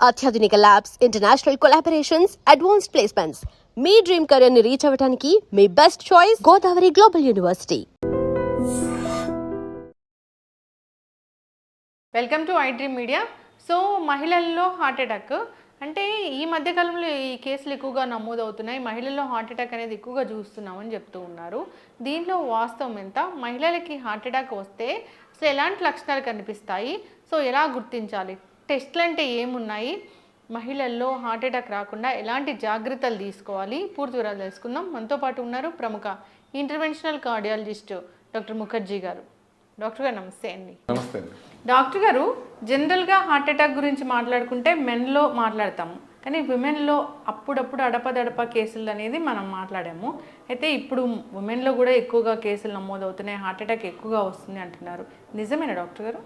అత్యాధునిక labs, international collaborations, advanced placements. మీ dream career ని రీచ్ అవ్వడానికి మీ best choice Godavari global university. Welcome to I dream media. So మహిళల్లో హార్ట్ అటాక్ అంటే ఈ మధ్యకాలంలో ఈ కేసులు ఎక్కువగా నమోదవుతున్నాయి. మహిళల్లో హార్ట్ అటాక్ అనేది ఎక్కువగా చూస్తున్నామని చెప్తూ ఉన్నారు. దీంట్లో వాస్తవం ఎంత? మహిళలకి హార్ట్ అటాక్ వస్తే అసలు ఎలాంటి లక్షణాలు కనిపిస్తాయి? సో ఎలా గుర్తించాలి? టెస్ట్లు అంటే ఏమున్నాయి? మహిళల్లో హార్ట్ అటాక్ రాకుండా ఎలాంటి జాగ్రత్తలు తీసుకోవాలి? పూర్తి వివరాలు తెలుసుకుందాం. మనతో పాటు ఉన్నారు ప్రముఖ ఇంటర్వెన్షనల్ కార్డియాలజిస్ట్ డాక్టర్ ముఖర్జీ గారు. డాక్టర్ గారు నమస్తే అండి. నమస్తే అండి. డాక్టర్ గారు, జనరల్గా హార్ట్ అటాక్ గురించి మాట్లాడుకుంటే మెన్లో మాట్లాడతాము, కానీ విమెన్లో అప్పుడప్పుడు అడపదడప కేసులు అనేది మనం మాట్లాడాము. అయితే ఇప్పుడు ఉమెన్లో కూడా ఎక్కువగా కేసులు నమోదవుతున్నాయి, హార్ట్ అటాక్ ఎక్కువగా వస్తుంది అంటున్నారు. నిజమేనా డాక్టర్ గారు?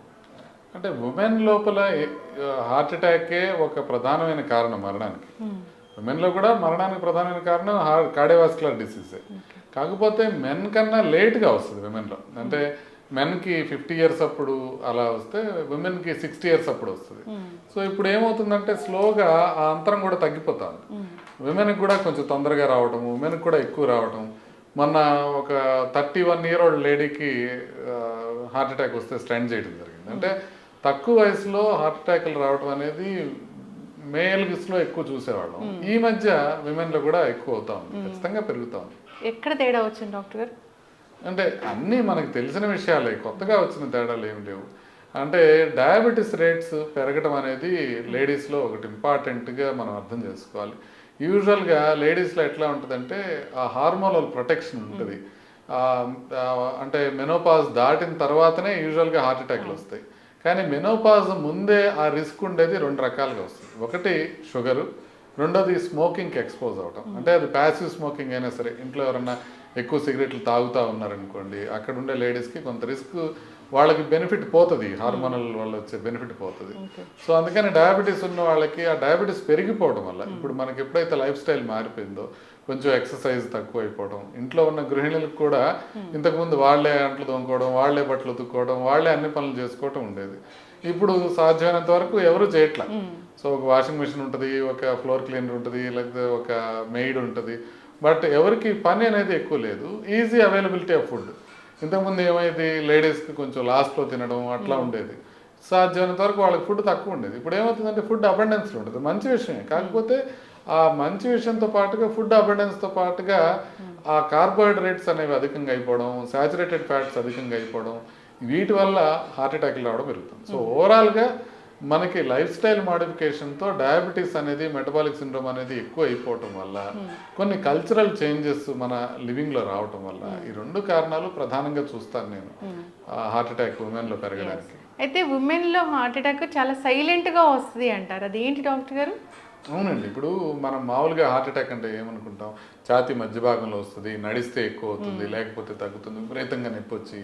అంటే ఉమెన్ లోపల హార్ట్ అటాకే ఒక ప్రధానమైన కారణం మరణానికి. ఉమెన్లో కూడా మరణానికి ప్రధానమైన కారణం కార్డియోవాస్కులర్ డిసీజే. కాకపోతే మెన్ కన్నా లేట్గా వస్తుంది విమెన్లో. అంటే మెన్కి 50 years అప్పుడు అలా వస్తే విమెన్కి 60 years అప్పుడు వస్తుంది. సో ఇప్పుడు ఏమవుతుందంటే స్లోగా ఆ అంతరం కూడా తగ్గిపోతుంది. విమెన్కి కూడా కొంచెం తొందరగా రావటం, ఉమెన్కి కూడా ఎక్కువ రావటం. మొన్న ఒక 31-year-old లేడీకి హార్ట్ అటాక్ వస్తే స్టెంట్ చేయడం జరిగింది. అంటే తక్కువ వయసులో హార్ట్ అటాక్లు రావడం అనేది మేల్స్లో ఎక్కువ చూసేవాళ్ళం. ఈ మధ్య విమెన్లో కూడా ఎక్కువ అవుతా ఉంది, ఖచ్చితంగా పెరుగుతా ఉంది. ఎక్కడ తేడా వచ్చింది డాక్టర్ గారు? అంటే అన్నీ మనకు తెలిసిన విషయాలే, కొత్తగా వచ్చిన తేడాలు ఏమి లేవు. అంటే డయాబెటీస్ రేట్స్ పెరగడం అనేది లేడీస్లో ఒకటి ఇంపార్టెంట్గా మనం అర్థం చేసుకోవాలి. యూజువల్గా లేడీస్లో ఎట్లా ఉంటుందంటే ఆ హార్మోనల్ ప్రొటెక్షన్ ఉంటుంది. అంటే మెనోపాజ్ దాటిన తర్వాతనే యూజువల్గా హార్ట్ అటాక్లు వస్తాయి. కానీ మెనోపాజ్ ముందే ఆ రిస్క్ ఉండేది 2 రకాలుగా వస్తుంది. ఒకటి షుగరు, రెండోది స్మోకింగ్కి ఎక్స్పోజ్ అవటం. అంటే అది ప్యాసివ్ స్మోకింగ్ అయినా సరే, ఇంట్లో ఎవరన్నా ఎక్కువ సిగరెట్లు తాగుతూ ఉన్నారనుకోండి, అక్కడ ఉండే లేడీస్కి కొంత రిస్క్, వాళ్ళకి బెనిఫిట్ పోతుంది, హార్మోనల్ వల్ల వచ్చే బెనిఫిట్ పోతుంది. సో అందుకని డయాబెటీస్ ఉన్న వాళ్ళకి ఆ డయాబెటీస్ పెరిగిపోవడం వల్ల ఇప్పుడు మనకి ఎప్పుడైతే లైఫ్ స్టైల్ మారిపోయిందో, కొంచెం ఎక్సర్సైజ్ తక్కువ అయిపోవడం, ఇంట్లో ఉన్న గృహిణులకు కూడా ఇంతకుముందు వాళ్ళే అంట్లు తోముకోవడం, వాళ్ళే బట్టలు ఉతుక్కోవడం, వాళ్ళే అన్ని పనులు చేసుకోవడం ఉండేది. ఇప్పుడు సాధ్యమైనంత వరకు ఎవరు చేయట్లా. సో ఒక వాషింగ్ మిషన్ ఉంటుంది, ఒక ఫ్లోర్ క్లీనర్ ఉంటుంది, లేకపోతే ఒక మెయిడ్ ఉంటుంది. బట్ ఎవరికి పని అనేది ఎక్కువ లేదు, ఈజీ అవైలబిలిటీ ఆఫ్ ఫుడ్. ఇంతకుముందు ఏమైంది, లేడీస్కి కొంచెం లాస్ట్లో తినడం అట్లా ఉండేది. సాధ్యమైనంత వరకు వాళ్ళకి ఫుడ్ తక్కువ ఉండేది. ఇప్పుడు ఏమవుతుందంటే ఫుడ్ అబండెన్స్లో ఉంటుంది, మంచి విషయమే. కాకపోతే ఆ మంచి విషయంతో పాటుగా ఫుడ్ అబండెన్స్తో పాటుగా ఆ కార్బోహైడ్రేట్స్ అనేవి అధికంగా అయిపోవడం, సాచురేటెడ్ ఫ్యాట్స్ అధికంగా అయిపోవడం, వీటి వల్ల హార్ట్ అటాక్లు రావడం పెరుగుతుంది. సో ఓవరాల్గా మనకి లైఫ్ స్టైల్ మాడిఫికేషన్తో డయాబెటీస్ అనేది, మెటబాలిక్ సిండ్రోమ్ అనేది ఎక్కువ అయిపోవటం వల్ల, కొన్ని కల్చరల్ చేంజెస్ మన లివింగ్లో రావటం వల్ల, ఈ 2 కారణాలు ప్రధానంగా చూస్తాను నేను హార్ట్ అటాక్ ఉమెన్లో పెరగడానికి. అయితే ఉమెన్లో హార్ట్ అటాక్ చాలా సైలెంట్గా వస్తుంది అంటారు, అది ఏంటి డాక్టర్ గారు? అవునండి. ఇప్పుడు మనం మామూలుగా హార్ట్ అటాక్ అంటే ఏమనుకుంటాం, ఛాతీ మధ్య భాగంలో వస్తుంది, నడిస్తే ఎక్కువ అవుతుంది, లేకపోతే తగ్గుతుంది, విపరీతంగా నొప్పి వచ్చి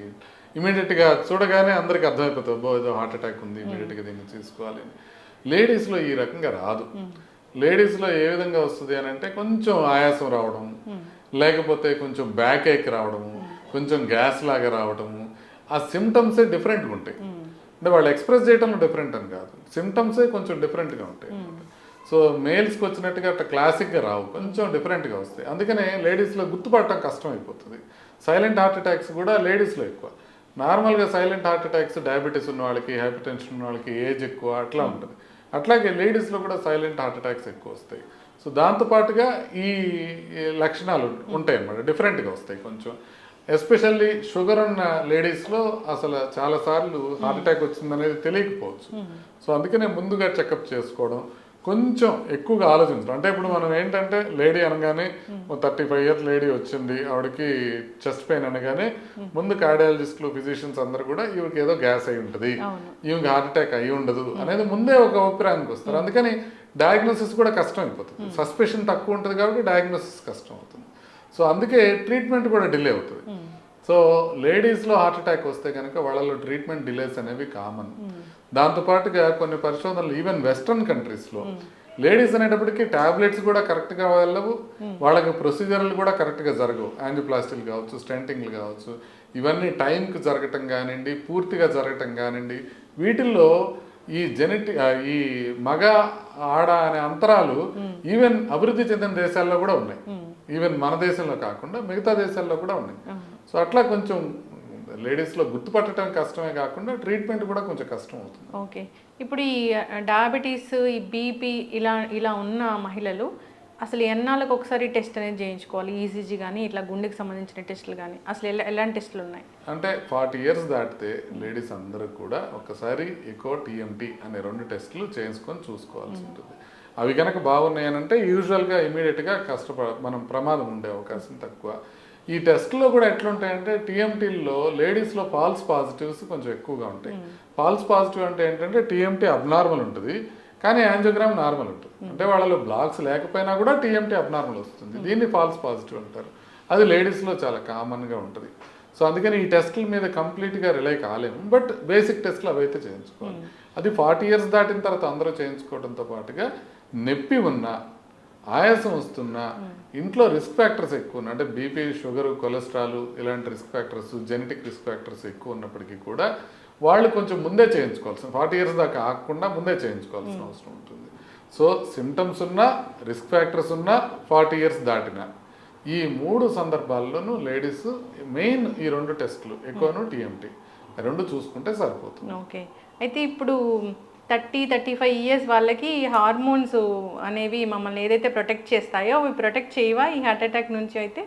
ఇమీడియట్గా చూడగానే అందరికీ అర్థమైపోతుంది, ఏదో హార్ట్ అటాక్ ఉంది, ఇమీడియట్గా దీన్ని తీసుకోవాలి అని. లేడీస్లో ఈ రకంగా రాదు. లేడీస్లో ఏ విధంగా వస్తుంది అని అంటే కొంచెం ఆయాసం రావడం, లేకపోతే కొంచెం బ్యాక్ ఏక్ రావడము, కొంచెం గ్యాస్ లాగా రావడము, ఆ సిమ్టమ్సే డిఫరెంట్గా ఉంటాయి. అంటే వాళ్ళు ఎక్స్ప్రెస్ చేయడంలో డిఫరెంట్ అని కాదు, సిమ్టమ్సే కొంచెం డిఫరెంట్గా ఉంటాయి. సో మేల్స్కి వచ్చినట్టుగా అట్లా క్లాసిక్గా రావు, కొంచెం డిఫరెంట్గా వస్తాయి. అందుకనే లేడీస్లో గుర్తుపడటం కష్టం అయిపోతుంది. సైలెంట్ హార్ట్ అటాక్స్ కూడా లేడీస్లో ఎక్కువ. నార్మల్గా సైలెంట్ హార్ట్ అటాక్స్ డయాబెటీస్ ఉన్న వాళ్ళకి, హైపర్ టెన్షన్ ఉన్న వాళ్ళకి, ఏజ్ ఎక్కువ అట్లా ఉంటుంది. అట్లాగే లేడీస్లో కూడా సైలెంట్ హార్ట్ అటాక్స్ ఎక్కువ వస్తాయి. సో దాంతోపాటుగా ఈ లక్షణాలు ఉంటాయి అన్నమాట, డిఫరెంట్గా వస్తాయి కొంచెం. ఎస్పెషల్లీ షుగర్ ఉన్న లేడీస్లో అసలు చాలాసార్లు హార్ట్ అటాక్ వచ్చిందనేది తెలియకపోవచ్చు. సో అందుకనే ముందుగా చెకప్ చేసుకోవడం, కొంచెం ఎక్కువగా ఆలోచించడం. అంటే ఇప్పుడు మనం ఏంటంటే లేడీ అనగానే 35 years లేడీ వచ్చింది, ఆవిడకి చెస్ట్ పెయిన్ అనగానే ముందు కార్డియాలజిస్టులు, ఫిజిషియన్స్ అందరూ కూడా ఈవిడికి ఏదో గ్యాస్ అయి ఉంటుంది, ఈవికి హార్ట్ అటాక్ అయి ఉండదు అనేది ముందే ఒక అభిప్రాయానికి వస్తారు. అందుకని డయాగ్నోసిస్ కూడా కష్టం అయిపోతుంది. సస్పెషన్ తక్కువ ఉంటుంది కాబట్టి డయాగ్నోసిస్ కష్టం అవుతుంది. సో అందుకే ట్రీట్మెంట్ కూడా డిలే అవుతుంది. సో లేడీస్లో హార్ట్ అటాక్ వస్తే కనుక వాళ్ళలో ట్రీట్మెంట్ డిలేస్ అనేవి కామన్. దాంతోపాటుగా కొన్ని పరిశోధనలు ఈవెన్ వెస్ట్రన్ కంట్రీస్లో లేడీస్ అనేటప్పటికీ ట్యాబ్లెట్స్ కూడా కరెక్ట్గా వెళ్ళవు, వాళ్ళకి ప్రొసీజర్లు కూడా కరెక్ట్గా జరగవు. యాంజియోప్లాస్టీలు కావచ్చు, స్టెంటింగ్లు కావచ్చు, ఇవన్నీ టైంకి జరగటం కానివ్వండి, పూర్తిగా జరగటం కానివ్వండి, వీటిల్లో ఈ ఈ మగ ఆడ అనే అంతరాలు ఈవెన్ అభివృద్ధి చెందిన దేశాల్లో కూడా ఉన్నాయి. ఈవెన్ మన దేశంలో కాకుండా మిగతా దేశాల్లో కూడా ఉన్నాయి. సో అట్లా కొంచెం లేడీస్లో గుర్తుపట్టడం కష్టమే కాకుండా ట్రీట్మెంట్ కూడా కొంచెం కష్టం అవుతుంది. ఓకే, ఇప్పుడు ఈ డయాబెటీస్, ఈ బీపీ ఇలా ఉన్న మహిళలు అసలు ఎన్నాళ్ళకు ఒకసారి టెస్ట్ అనేది చేయించుకోవాలి? ఈసీజీ కానీ ఇట్లా గుండెకి సంబంధించిన టెస్టులు కానీ అసలు ఎలాంటి టెస్టులు ఉన్నాయి? అంటే 40 years దాటితే లేడీస్ అందరూ కూడా ఒకసారి ఎకో టీఎంటీ అనే 2 టెస్టులు చేయించుకొని చూసుకోవాల్సి ఉంటుంది. అవి కనుక బాగున్నాయనంటే యూజువల్గా ఇమీడియట్గా మనం ప్రమాదం ఉండే అవకాశం తక్కువ. ఈ టెస్ట్లో కూడా ఎట్లుంటాయంటే టీఎంటీల్లో లేడీస్లో ఫాల్స్ పాజిటివ్స్ కొంచెం ఎక్కువగా ఉంటాయి. ఫాల్స్ పాజిటివ్ అంటే ఏంటంటే టీఎంటీ అబ్నార్మల్ ఉంటుంది కానీ యాంజియోగ్రామ్ నార్మల్ ఉంటుంది. అంటే వాళ్ళలో బ్లాక్స్ లేకపోయినా కూడా టీఎంటీ అబ్నార్మల్ వస్తుంది. దీన్ని ఫాల్స్ పాజిటివ్ అంటారు. అది లేడీస్లో చాలా కామన్గా ఉంటుంది. సో అందుకని ఈ టెస్టుల మీద కంప్లీట్గా రిలై కాలేము. బట్ బేసిక్ టెస్టులు అవైతే చేయించుకోవాలి. అది 40 years దాటిన తర్వాత అందరూ చేయించుకోవడంతో పాటుగా నొప్పి ఉన్నా, ఆయాసం వస్తున్నా, ఇంట్లో రిస్క్ ఫ్యాక్టర్స్ ఎక్కువ ఉన్నాయి, అంటే బీపీ, షుగర్, కొలెస్ట్రాల్ ఇలాంటి risk factors, genetic risk factors ఎక్కువ ఉన్నప్పటికీ కూడా వాళ్ళు కొంచెం ముందే చేయించుకోవాల్సిన 40 years దాకా ఆగకుండా ముందే చేయించుకోవాల్సిన అవసరం ఉంటుంది. సో సిమ్టమ్స్ ఉన్నా, రిస్క్ ఫ్యాక్టర్స్ ఉన్నా, 40 years దాటినా ఈ 3 సందర్భాల్లోనూ లేడీస్ మెయిన్ ఈ 2 టెస్టులు ఎక్కువను టీఎంటీ 2 చూసుకుంటే సరిపోతుంది. ఓకే, అయితే ఇప్పుడు 30-35 years వాళ్ళకి హార్మోన్స్ అనేవి మమ్మల్ని ఏదైతే ప్రొటెక్ట్ చేస్తాయో అవి ప్రొటెక్ట్ చేయవా ఈ హార్ట్ అటాక్ నుంచి? అయితే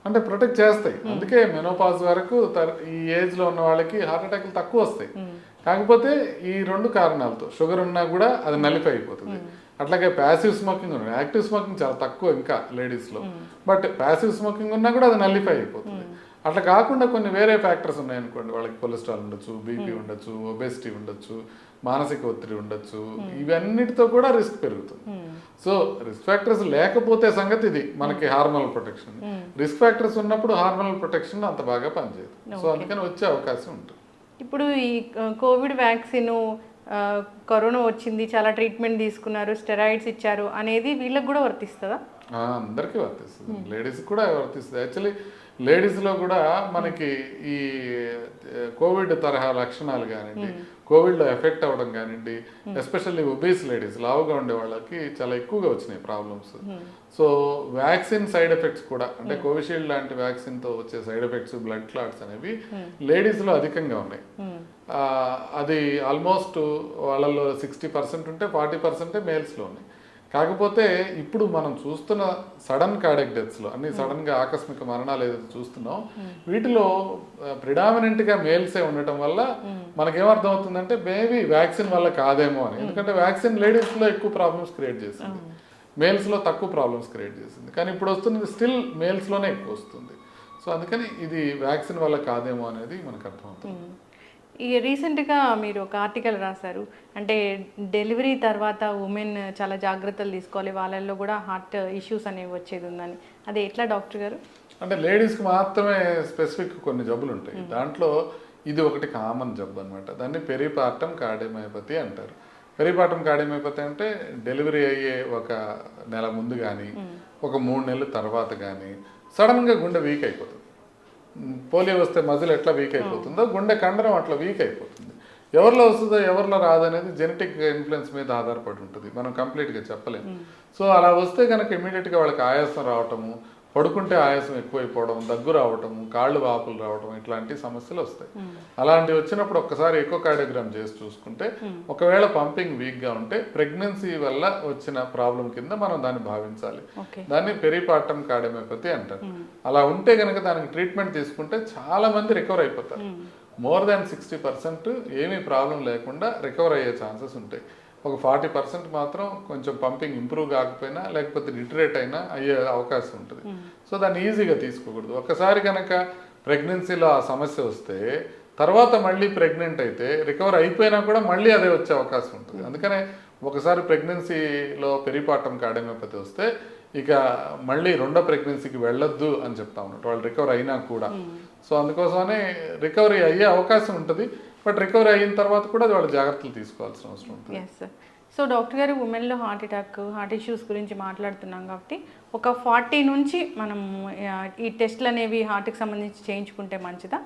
అంటే ప్రొటెక్ట్ చేస్తాయి. అందుకే మెనోపాజ్ వరకు ఈ ఏజ్లో ఉన్న వాళ్ళకి హార్ట్ అటాక్లు తక్కువ వస్తాయి. కాకపోతే ఈ 2 కారణాలతో షుగర్ ఉన్నా కూడా అది నలిఫై అయిపోతుంది. అట్లాగే ప్యాసివ్ స్మోకింగ్ ఉన్నాయి, యాక్టివ్ స్మోకింగ్ చాలా తక్కువ ఇంకా లేడీస్లో, బట్ ప్యాసివ్ స్మోకింగ్ ఉన్నా కూడా అది నలిఫై అయిపోతుంది. అట్లా కాకుండా కొన్ని వేరే ఫ్యాక్టర్స్ ఉన్నాయనుకోండి, వాళ్ళకి కొలెస్ట్రాల్ ఉండొచ్చు, బీపీ ఉండొచ్చు, ఒబెసిటీ ఉండొచ్చు, మానసిక ఒత్తిడి ఉండొచ్చు, ఇవన్నిటితో కూడా రిస్క్ పెరుగుతుంది. సో రిస్క్ ఫ్యాక్టర్స్ లేకపోతే సంగతి ఇది మనకి హార్మోనల్ ప్రొటెక్షన్. రిస్క్ ఫ్యాక్టర్స్ ఉన్నప్పుడు హార్మోనల్ ప్రొటెక్షన్ అంత బాగా పనిచేయదు. సో అందుకని వచ్చే అవకాశం ఉంటుంది. ఇప్పుడు ఈ కోవిడ్ వ్యాక్సిన్, కరోనా వచ్చింది, చాలా ట్రీట్మెంట్ తీసుకున్నారు, స్టెరాయిడ్స్ ఇచ్చారు అనేది వీళ్ళకి కూడా వర్తిస్తుందా? అందరికీ వర్తిస్తుంది, లేడీస్కి కూడా వర్తిస్తుంది. యాక్చువల్లీ లేడీస్లో కూడా మనకి ఈ కోవిడ్ తరహా లక్షణాలు కానివ్వండి, కోవిడ్లో ఎఫెక్ట్ అవ్వడం కానివ్వండి, ఎస్పెషల్లీ ఒబీస్ లేడీస్, లావుగా ఉండే వాళ్ళకి చాలా ఎక్కువగా వచ్చినాయి problems. So vaccine side effects కూడా, అంటే కోవిషీల్డ్ లాంటి వ్యాక్సిన్తో వచ్చే సైడ్ ఎఫెక్ట్స్, బ్లడ్ క్లాట్స్ అనేవి లేడీస్లో అధికంగా ఉన్నాయి. అది ఆల్మోస్ట్ వాళ్ళలో 60% ఉంటే 40% మేల్స్లో ఉన్నాయి. కాకపోతే ఇప్పుడు మనం చూస్తున్న సడన్ కార్డియక్ డెత్స్లో, అన్ని సడన్గా ఆకస్మిక మరణాలు ఏదైతే చూస్తున్నాం, వీటిలో ప్రిడామినెంట్గా మేల్సే ఉండటం వల్ల మనకేమర్థం అవుతుందంటే మేబీ వ్యాక్సిన్ వల్ల కాదేమో అని. ఎందుకంటే వ్యాక్సిన్ లేడీస్లో ఎక్కువ ప్రాబ్లమ్స్ క్రియేట్ చేసింది, మేల్స్లో తక్కువ ప్రాబ్లమ్స్ క్రియేట్ చేసింది. కానీ ఇప్పుడు వస్తున్నది స్టిల్ మేల్స్లోనే ఎక్కువ వస్తుంది. సో అందుకని ఇది వ్యాక్సిన్ వల్ల కాదేమో అనేది మనకు అర్థమవుతుంది. ఈ రీసెంట్గా మీరు ఒక ఆర్టికల్ రాశారు, అంటే డెలివరీ తర్వాత ఉమెన్ చాలా జాగ్రత్తలు తీసుకోవాలి, వాళ్ళల్లో కూడా హార్ట్ ఇష్యూస్ అనేవి వచ్చేది ఉందని. అది ఎట్లా డాక్టర్ గారు? అంటే లేడీస్కి మాత్రమే స్పెసిఫిక్ కొన్ని జబ్బులు ఉంటాయి. దాంట్లో ఇది ఒకటి కామన్ జబ్బు అనమాట. దాన్ని పెరిపార్టమ్ కార్డియోమయోపతి అంటారు. పెరిపార్టమ్ కార్డియోమయోపతి అంటే డెలివరీ అయ్యే 1 నెల ముందు కానీ, ఒక 3 నెలల తర్వాత కానీ సడన్గా గుండె వీక్ అయిపోతుంది. పోలియో వస్తే మజిల్ ఎట్లా వీక్ అయిపోతుందో గుండె కండరం అట్లా వీక్ అయిపోతుంది. ఎవరిలో వస్తుందో ఎవరిలో రాదనేది జెనెటిక్ ఇన్ఫ్లుయెన్స్ మీద ఆధారపడి ఉంటుంది, మనం కంప్లీట్గా చెప్పలేము. సో అలా వస్తే కనుక ఇమీడియట్గా వాళ్ళకి ఆయాసం రావటము, పడుకుంటే ఆయాసం ఎక్కువైపోవడం, దగ్గు రావటము, కాళ్ళు వాపులు రావడం, ఇట్లాంటి సమస్యలు వస్తాయి. అలాంటివి వచ్చినప్పుడు ఒక్కసారి ఎకోకార్డియోగ్రామ్ చేసి చూసుకుంటే ఒకవేళ పంపింగ్ వీక్గా ఉంటే ప్రెగ్నెన్సీ వల్ల వచ్చిన ప్రాబ్లం కింద మనం దాన్ని భావించాలి. దాన్ని పెరిపార్టమ్ కార్డియోమయోపతి అంటారు. అలా ఉంటే కనుక దానికి ట్రీట్మెంట్ తీసుకుంటే చాలా మంది రికవర్ అయిపోతారు. మోర్ దాన్ 60% ఏమీ ప్రాబ్లం లేకుండా రికవర్ అయ్యే ఛాన్సెస్ ఉంటాయి. ఒక 40% మాత్రం కొంచెం పంపింగ్ ఇంప్రూవ్ కాకపోయినా, లేకపోతే డిటరేట్ అయినా అయ్యే అవకాశం ఉంటుంది. సో దాన్ని ఈజీగా తీసుకోకూడదు. ఒక్కసారి కనుక ప్రెగ్నెన్సీలో ఆ సమస్య వస్తే తర్వాత మళ్ళీ ప్రెగ్నెంట్ అయితే రికవర్ అయిపోయినా కూడా మళ్ళీ అదే వచ్చే అవకాశం ఉంటుంది. అందుకనే ఒకసారి ప్రెగ్నెన్సీలో పెరిపార్టమ్ కార్డియోమయోపతి వస్తే ఇక మళ్ళీ 2వ ప్రెగ్నెన్సీకి వెళ్ళొద్దు అని చెప్తా ఉన్నట్టు, వాళ్ళు రికవర్ అయినా కూడా. సో అందుకోసమనే రికవరీ అయ్యే అవకాశం ఉంటుంది, బట్ రికవరీ అయిన తర్వాత కూడా వాళ్ళు జాగ్రత్తలు తీసుకోవాల్సిన అవసరం ఉంటుంది. Yes sir. సో డాక్టర్ గారు, ఉమెన్లో హార్ట్ అటాక్, హార్ట్ ఇష్యూస్ గురించి మాట్లాడుతున్నాం కాబట్టి ఒక 40 నుంచి మనం ఈ టెస్ట్లు అనేవి హార్ట్కి సంబంధించి చేయించుకుంటే మంచిదా?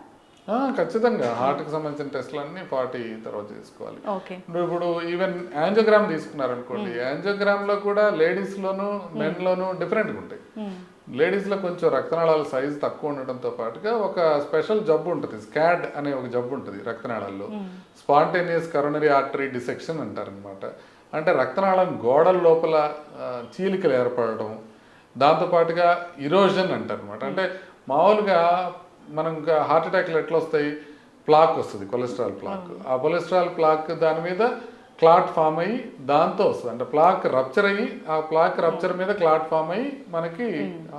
ఖచ్చితంగా హార్ట్కి సంబంధించిన టెస్ట్లు అన్ని 40 తర్వాత చేసుకోవాలి. ఓకే. ఇప్పుడు ఈవెన్ యాంజియోగ్రామ్ తీసుకున్నారనుకోండి, యాంజియోగ్రామ్లో కూడా లేడీస్లోను మెన్లోను డిఫరెంట్గా ఉంటాయి. లేడీస్లో కొంచెం రక్తనాళాల సైజు తక్కువ ఉండటంతో పాటుగా ఒక స్పెషల్ జబ్బు ఉంటుంది, స్కాడ్ అనే ఒక జబ్బు ఉంటుంది రక్తనాళాల్లో, స్పాంటేనియస్ కరోనరీ ఆర్టరీ డిసెక్షన్ అంటారనమాట. అంటే రక్తనాళం గోడల లోపల చీలికలు ఏర్పడడం, దాంతోపాటుగా ఇరోజన్ అంటారు అనమాట. అంటే మామూలుగా మనం హార్ట్ అటాక్లు ఎట్లా వస్తాయి, ప్లాక్ వస్తుంది, కొలెస్ట్రాల్ ప్లాక్. ఆ కొలెస్ట్రాల్ ప్లాక్ దాని మీద క్లాట్ ఫామ్ అయ్యి దాంతో వస్తుంది. అంటే ప్లాక్ రప్చర్ అయ్యి ఆ ప్లాక్ రప్చర్ మీద క్లాట్ ఫామ్ అయ్యి మనకి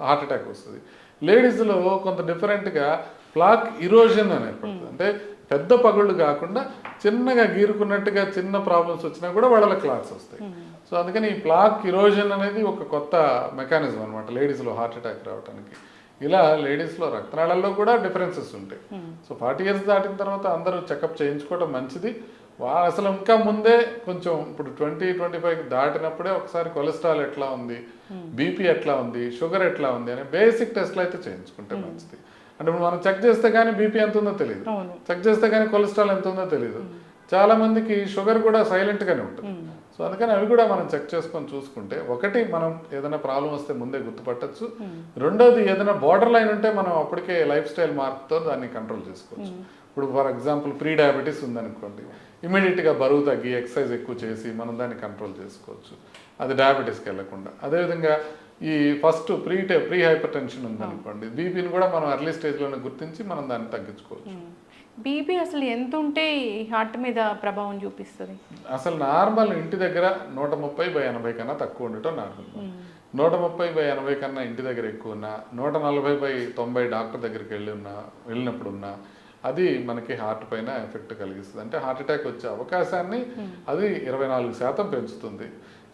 హార్ట్ అటాక్ వస్తుంది. లేడీస్లో కొంత డిఫరెంట్గా ప్లాక్ ఇరోజన్ అని ఏర్పడుతుంది. అంటే పెద్ద పగుళ్ళు కాకుండా చిన్నగా గీరుకున్నట్టుగా చిన్న ప్రాబ్లమ్స్ వచ్చినా కూడా వాళ్ళ క్లాట్స్ వస్తాయి. సో అందుకని ఈ ప్లాక్ ఇరోజన్ అనేది ఒక కొత్త మెకానిజం అనమాట లేడీస్లో హార్ట్ అటాక్ రావడానికి. ఇలా లేడీస్లో రక్తనాళాల్లో కూడా డిఫరెన్సెస్ ఉంటాయి. సో 40 years దాటిన తర్వాత అందరూ చెకప్ చేయించుకోవడం మంచిది. అసలు ఇంకా ముందే కొంచెం ఇప్పుడు 20-25 దాటినప్పుడే ఒకసారి కొలెస్ట్రాల్ ఎట్లా ఉంది, బీపీ ఎట్లా ఉంది, షుగర్ ఎట్లా ఉంది అనే బేసిక్ టెస్ట్లు అయితే చేయించుకుంటే మంచిది. అంటే ఇప్పుడు మనం చెక్ చేస్తే కానీ బీపీ ఎంత ఉందో తెలియదు, చెక్ చేస్తే కానీ కొలెస్ట్రాల్ ఎంత ఉందో తెలియదు. చాలా మందికి షుగర్ కూడా సైలెంట్గానే ఉంటుంది. సో అందుకని అవి కూడా మనం చెక్ చేసుకొని చూసుకుంటే, ఒకటి మనం ఏదైనా ప్రాబ్లం వస్తే ముందే గుర్తుపట్టచ్చు, రెండోది ఏదైనా బార్డర్ లైన్ ఉంటే మనం అప్పటికే లైఫ్ స్టైల్ మార్పుతో దాన్ని కంట్రోల్ చేసుకోవచ్చు. ఇప్పుడు ఫర్ ఎగ్జాంపుల్ ప్రీ డయాబెటీస్ ఉందనుకోండి, ఇమీడియట్గా బరువు తగ్గి ఎక్సర్సైజ్ ఎక్కువ చేసి మనం దాన్ని కంట్రోల్ చేసుకోవచ్చు, అది డయాబెటీస్కి వెళ్ళకుండా. అదేవిధంగా ఈ ఫస్ట్ ప్రీ హైపర్ టెన్షన్ ఉందనుకోండి, బీపీని కూడా మనం ఎర్లీ స్టేజ్లోనే గుర్తించి మనం దాన్ని తగ్గించుకోవచ్చు. బీపీ అసలు ఎంత ఉంటే హార్ట్ మీద ప్రభావం చూపిస్తుంది? అసలు నార్మల్ ఇంటి దగ్గర 130/80 కన్నా తక్కువ ఉండటం నార్మల్. 130/80 కన్నా ఇంటి దగ్గర ఎక్కువ ఉన్నా, 140/90 డాక్టర్ దగ్గరికి వెళ్ళినప్పుడు ఉన్నా అది మనకి హార్ట్ పైన ఎఫెక్ట్ కలిగిస్తుంది. అంటే హార్ట్ అటాక్ వచ్చే అవకాశాన్ని అది 24% పెంచుతుంది.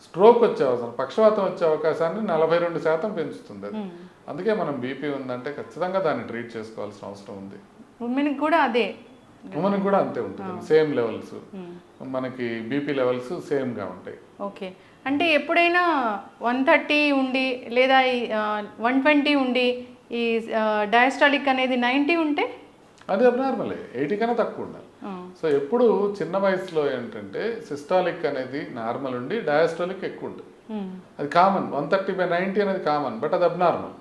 స్ట్రోక్ వచ్చే అవసరం, పక్షవాతం వచ్చే అవకాశాన్ని 42% పెంచుతుంది అది. అందుకే మనం బీపీ ఉందంటే ఖచ్చితంగా దాన్ని ట్రీట్ చేసుకోవాల్సిన అవసరం ఉంది. ఉమెన్కి కూడా అదే, ఉమెన్కి కూడా అంతే ఉంటుంది, సేమ్ లెవెల్స్, మనకి బీపీ లెవెల్స్ సేమ్గా ఉంటాయి. ఓకే. అంటే ఎప్పుడైనా 130 ఉండి లేదా 120 ఉండి ఈ డయాస్టాలిక్ అనేది 90 ఉంటే అది అబ్నార్మలే, 80 కన్నా తక్కువ ఉండాలి. సో ఎప్పుడు చిన్న వయసులో ఏంటంటే సిస్టాలిక్ అనేది నార్మల్ ఉండి డయాస్టాలిక్ ఎక్కువ ఉంటుంది. అది కామన్, 130/90 అనేది కామన్, బట్ అది అబ్నార్మల్.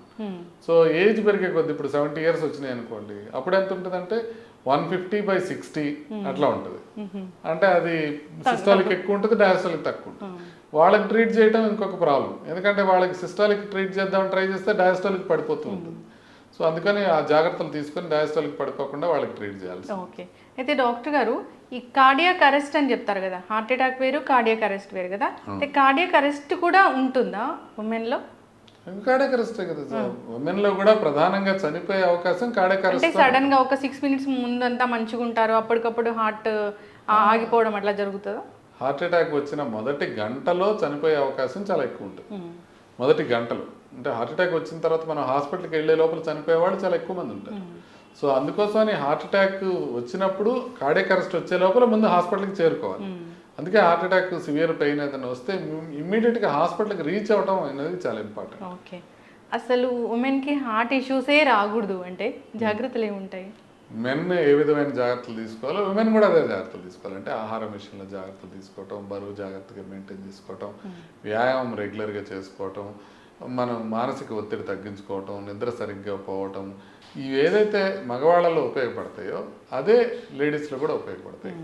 సో ఏజ్ పెరిగే కొద్ది, ఇప్పుడు 70 years వచ్చినాయి అనుకోండి, అప్పుడు ఎంత ఉంటుంది అంటే 150/60 అట్లా ఉంటుంది. అంటే అది సిస్టాలిక్ ఎక్కువ ఉంటుంది, డయాస్టాలిక్ తక్కువ ఉంటుంది. వాళ్ళకి ట్రీట్ చేయడం ఇంకొక ప్రాబ్లం, ఎందుకంటే వాళ్ళకి సిస్టాలిక్ ట్రీట్ చేద్దామని ట్రై చేస్తే డయాస్టాలిక్ పడిపోతూ ఉంటుంది. సో అందుకని ఆ జాగ్రత్తలు తీసుకొని డయాస్టాలిక్ పడిపోకుండా వాళ్ళకి ట్రీట్ చేయాలి. ఓకే. అయితే డాక్టర్ గారు, ఈ కార్డియాక్ అరెస్ట్ అని చెప్తారు కదా, హార్ట్ అటాక్ వేరు కార్డియాక్ అరెస్ట్ వేరు కదా, అయితే కార్డియాక్ అరెస్ట్ కూడా ఉంటుందా ఉమెన్లో? కార్డియాక్ అరెస్ట్ కదా సార్, ఉమెన్ లో కూడా ప్రధానంగా చనిపోయే అవకాశం కార్డియాక్ అరెస్ట్. అంటే సడన్ గా ఒక 6 minutes ముందంతా మంచిగా ఉంటారు, అప్పటికప్పుడు హార్ట్ ఆగిపోవడం అట్లా జరుగుతుందా? హార్ట్ అటాక్ వచ్చిన మొదటి గంటలో చనిపోయే అవకాశం చాలా ఎక్కువ ఉంటుంది. మొదటి గంటలో అంటే హార్ట్ అటాక్ వచ్చిన తర్వాత మనం హాస్పిటల్కి వెళ్ళే లోపల చనిపోయే వాళ్ళు చాలా ఎక్కువ మంది ఉంటారు. సో అందుకోసమని హార్ట్ అటాక్ వచ్చినప్పుడు కార్డియాక్ అరెస్ట్ వచ్చే లోపల ముందు హాస్పిటల్కి చేరుకోవాలి. అందుకే హార్ట్ అటాక్ సివియర్ పెయిన్ ఏదైనా వస్తే ఇమ్మీడియట్గా హాస్పిటల్కి రీచ్ అవ్వడం అనేది చాలా ఇంపార్టెంట్. ఓకే. అసలు ఉమెన్కి హార్ట్ ఇష్యూసే రాకూడదు అంటే జాగ్రత్తలు ఏముంటాయి? మెన్ ఏ విధమైన జాగ్రత్తలు తీసుకోవాలో ఉమెన్ కూడా అదే జాగ్రత్తలు తీసుకోవాలి. అంటే ఆహారం విషయంలో జాగ్రత్తలు తీసుకోవటం, బరువు జాగ్రత్తగా మెయింటైన్ చేసుకోవటం, వ్యాయామం రెగ్యులర్గా చేసుకోవటం, మనం మానసిక ఒత్తిడి తగ్గించుకోవటం, నిద్ర సరిగ్గా పోవటం, ఇవి ఏదైతే మగవాళ్ళలో ఉపయోగపడతాయో అదే లేడీస్లో కూడా ఉపయోగపడతాయి.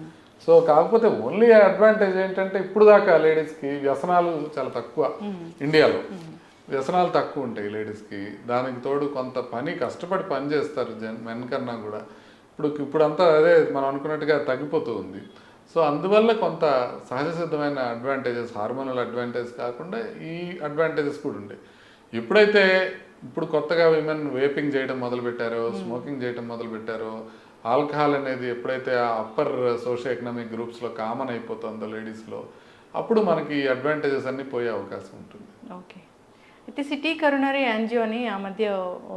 సో కాకపోతే ఓన్లీ అడ్వాంటేజ్ ఏంటంటే ఇప్పుడు దాకా లేడీస్కి వ్యసనాలు చాలా తక్కువ, ఇండియాలో వ్యసనాలు తక్కువ ఉంటాయి లేడీస్కి. దానికి తోడు కొంత కష్టపడి పని చేస్తారు మెన్ కన్నా కూడా. ఇప్పుడంతా అదే మనం అనుకున్నట్టుగా తగ్గిపోతూ ఉంది. సో అందువల్ల కొంత సహజ సిద్ధమైన అడ్వాంటేజెస్, హార్మోనల్ అడ్వాంటేజ్ కాకుండా ఈ అడ్వాంటేజెస్ కూడా ఉంటాయి. ఇప్పుడు కొత్తగా విమెన్ వేపింగ్ చేయడం మొదలుపెట్టారో, స్మోకింగ్ చేయడం మొదలుపెట్టారో, ఆల్కహాల్ అనేది ఎప్పుడైతే ఆ అప్పర్ సోషియో ఎకనామిక్ గ్రూప్స్లో కామన్ అయిపోతుందో లేడీస్లో, అప్పుడు మనకి అడ్వాంటేజెస్ అన్నీ పోయే అవకాశం ఉంటుంది. ఓకే. అయితే సిటీ కరోనరీ యాంజియో అని ఆ మధ్య ఓ,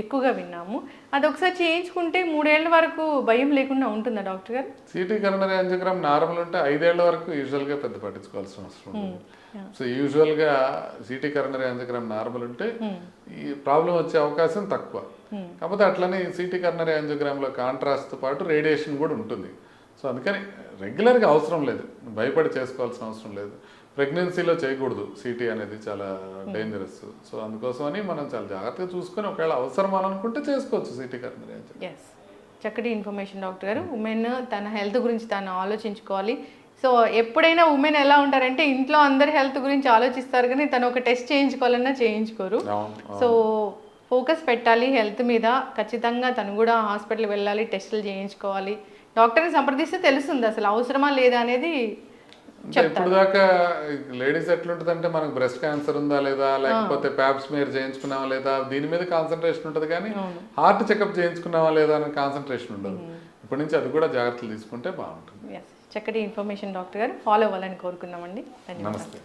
ఎక్కువగా విన్నాము. అది ఒకసారి చేయించుకుంటే 3 ఏళ్ల వరకు భయం లేకుండా ఉంటుందా డాక్టర్ గారు? సిటీ కరోనరీ యాంజియోగ్రామ్ నార్మల్ ఉంటే 5 ఏళ్ల వరకు యూజువల్గా పెద్ద పట్టించుకోవాల్సిన అవసరం ఉంటుంది. సో యూజువల్గా సిటీ కరోనరీ యాంజియోగ్రామ్ నార్మల్ ఉంటే ఈ ప్రాబ్లం వచ్చే అవకాశం తక్కువ. కాకపోతే అట్లనే సిటీ కరోనరీ యాంజియోగ్రామ్లో కాంట్రాస్ట్తో పాటు రేడియేషన్ కూడా ఉంటుంది. సో అందుకని రెగ్యులర్గా అవసరం లేదు, భయపడి చేసుకోవాల్సిన అవసరం లేదు. ప్రెగ్నెన్సీలో చేయకూడదు, సిటీ అనేది చాలా డేంజరస్. సో అందుకోసమని మనం చాలా జాగ్రత్తగా చూసుకొని ఒకవేళ అవసరం అని అనుకుంటే చేసుకోవచ్చు సిటీ కరోనరీ యాంజియోగ్రామ్. ఎస్, చక్కటి ఇన్ఫర్మేషన్ డాక్టర్ గారు. ఉమెన్ తన హెల్త్ గురించి తాను ఆలోచించుకోవాలి. సో ఎప్పుడైనా ఉమెన్ ఎలా ఉంటారంటే ఇంట్లో అందరి హెల్త్ గురించి ఆలోచిస్తారు కానీ తను ఒక టెస్ట్ చేయించుకోవాలన్నా చేయించుకోరు. సో ఫోకస్ పెట్టాలి హెల్త్ మీద. ఖచ్చితంగా తను కూడా హాస్పిటల్ వెళ్ళాలి, టెస్టులు చేయించుకోవాలి. డాక్టర్ని సంప్రదిస్తే తెలుస్తుంది అసలు అవసరమా లేదా అనేది. ఇప్పుడు దాకా లేడీస్ ఎట్లుంటుందంటే మనకు బ్రెస్ట్ క్యాన్సర్ ఉందా లేదా, లేకపోతే ప్యాప్ స్మియర్ చేయించుకున్నావా లేదా, దీని మీద కాన్సన్ట్రేషన్ ఉంటుంది కానీ హార్ట్ చెకప్ చేయించుకున్నావా లేదా అనే కాన్సన్ట్రేషన్ ఉండదు. ఇప్పటి నుంచి అది కూడా జాగ్రత్తలు తీసుకుంటే బాగుంటుంది. చక్కటి ఇన్ఫర్మేషన్ డాక్టర్ గారు. ఫాలో అవ్వాలని కోరుకున్నామండి. ధన్యవాదాలు. నమస్తే.